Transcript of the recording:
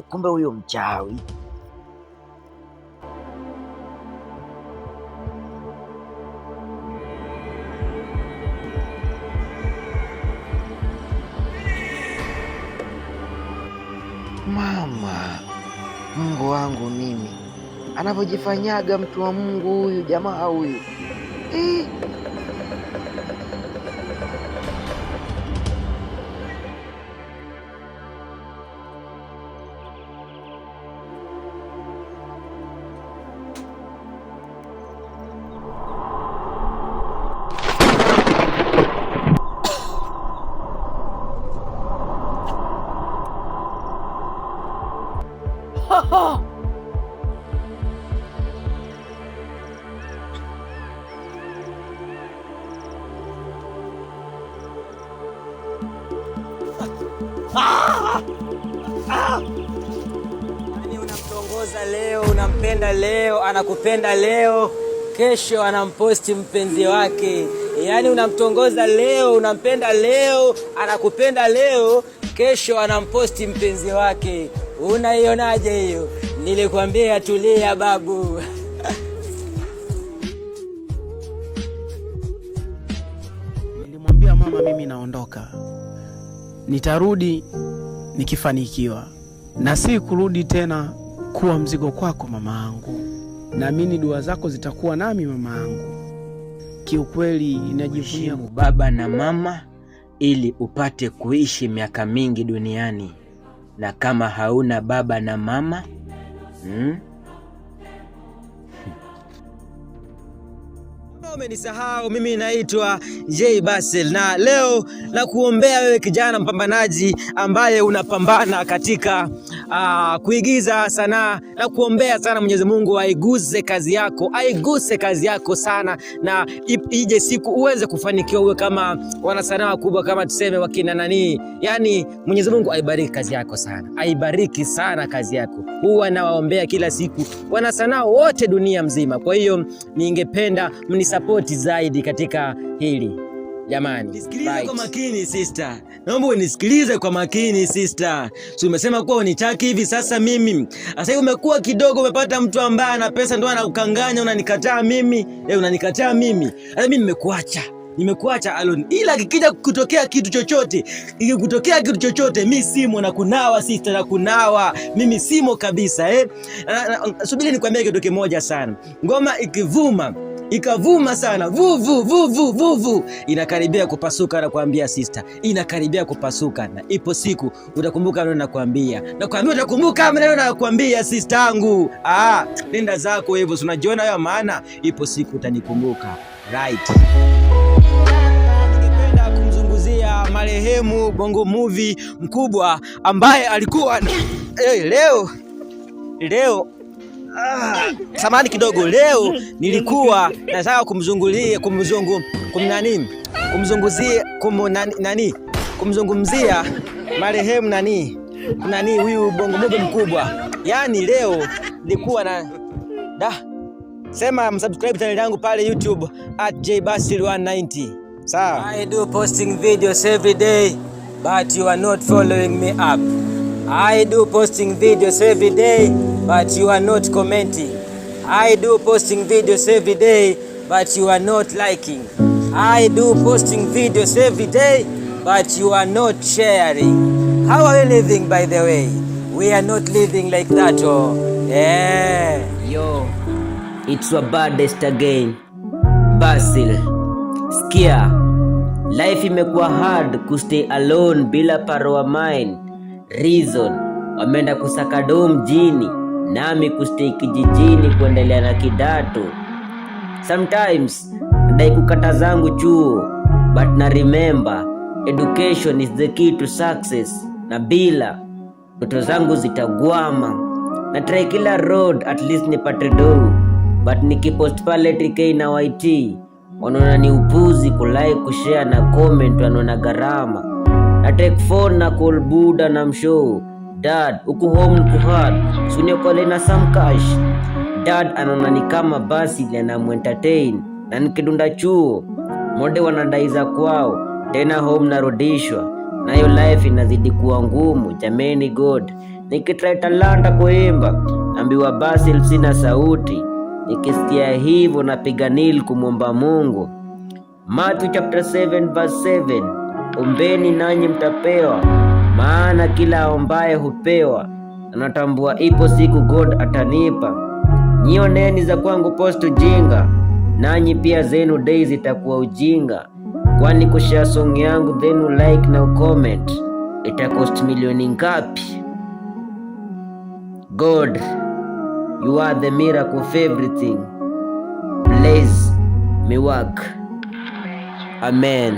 Kumbe huyo mchawi. Mama, Mungu wangu mimi, anavyojifanyaga mtu wa Mungu huyu jamaa huyu. Yaani unamtongoza leo, unampenda leo, anakupenda leo, kesho anamposti mpenzi wake. Yaani unamtongoza leo, unampenda leo, anakupenda leo, kesho anamposti mpenzi wake. Unaionaje hiyo? Nilikwambia tulia babu. Nilimwambia mama mimi naondoka, nitarudi nikifanikiwa, na si kurudi tena kuwa mzigo kwako mama yangu. Naamini dua zako zitakuwa nami mama yangu. Kiukweli inajivunia baba na mama ili upate kuishi miaka mingi duniani, na kama hauna baba na mama Umenisahau, mimi naitwa J Basil, na leo na kuombea wewe kijana mpambanaji ambaye unapambana katika kuigiza sanaa, na kuombea sana Mwenyezi Mungu aiguse kazi yako sana, na ije siku uweze kufanikiwa, uwe kama wanasanaa kubwa kama tuseme wakina nani. Yani Mwenyezi Mungu aibariki kazi yako sana, aibariki sana kazi yako. Huwa nawaombea kila siku wanasanaa wote dunia mzima. Kwa hiyo ningependa mnisapoti zaidi katika hili. Jamani, nisikilize kwa makini sister. Naomba unisikilize kwa makini sister. Si umesema kuwa unitaki hivi sasa mimi. Sasa hivi umekuwa kidogo, umepata mtu ambaye ana pesa ndio anakukanganya, unanikataa mimi. Unanikataa mimi. Sasa mimi nimekuacha alone. Ila kikija kutokea kitu chochote, mimi simo na kunawa sister, na kunawa. Mimi simo kabisa subiri nikwambie kitu kimoja sana. Ngoma ikavuma sana, vuvu, inakaribia kupasuka, na kuambia sister, inakaribia kupasuka, na ipo siku utakumbuka neno nakwambia. Utakumbuka maneno nakwambia sister yangu. Nenda zako hivyo, unajiona wewe, maana ipo siku utanikumbuka. Right. Ningependa kumzunguzia marehemu Bongo Movie mkubwa ambaye alikuwa leo samani kidogo. Leo nilikuwa nataka kumzungumzia marehemu nani huyu Bongo Movie mkubwa. Yani leo nilikuwa sema msubscribe channel yangu pale YouTube @jbasil190. Sawa? I do posting videos every day, but you are not following me up. I do posting videos every day, but you are not commenting. I do posting videos every day, but you are not liking. I do posting videos every day, but you are not sharing. How are we living, by the way? We are not living like that. Yo, it's your baddest again, Basil. Sikia, life imekuwa hard kustay alone bila paroa mine. Reason, wameenda kusaka dom mjini, nami kustay kijijini kuendelea na kidato. Sometimes nadai kukata zangu chuo, but na remember education is the key to success, na bila ndoto zangu zitagwama. Na try kila road at least nipate do, but nikipost pale TK na YT wanaona ni upuzi. Kulike, kushare na comment wanaona gharama. Na take phone na call buda na mshow dad uko home niko hard, sunio kole na some cash. Dad anaona ni kama basi na entertain, na nikidunda chuo mode wanadaiza kwao, tena home narudishwa, na hiyo life inazidi kuwa ngumu. Jameni, God nikitry talanta kuimba, ambiwa Basil sina sauti. Nikisikia hivyo napiga nil kumwomba Mungu. Matthew chapter 7 verse 7, ombeni nanyi mtapewa, maana kila aombaye hupewa, anatambua ipo siku God atanipa. Nyioneni za kwangu post ujinga, nanyi pia zenu days itakuwa ujinga. Kwani kushare song yangu then like na comment itakost milioni ngapi? God, you are the miracle of everything. Bless me work. Amen.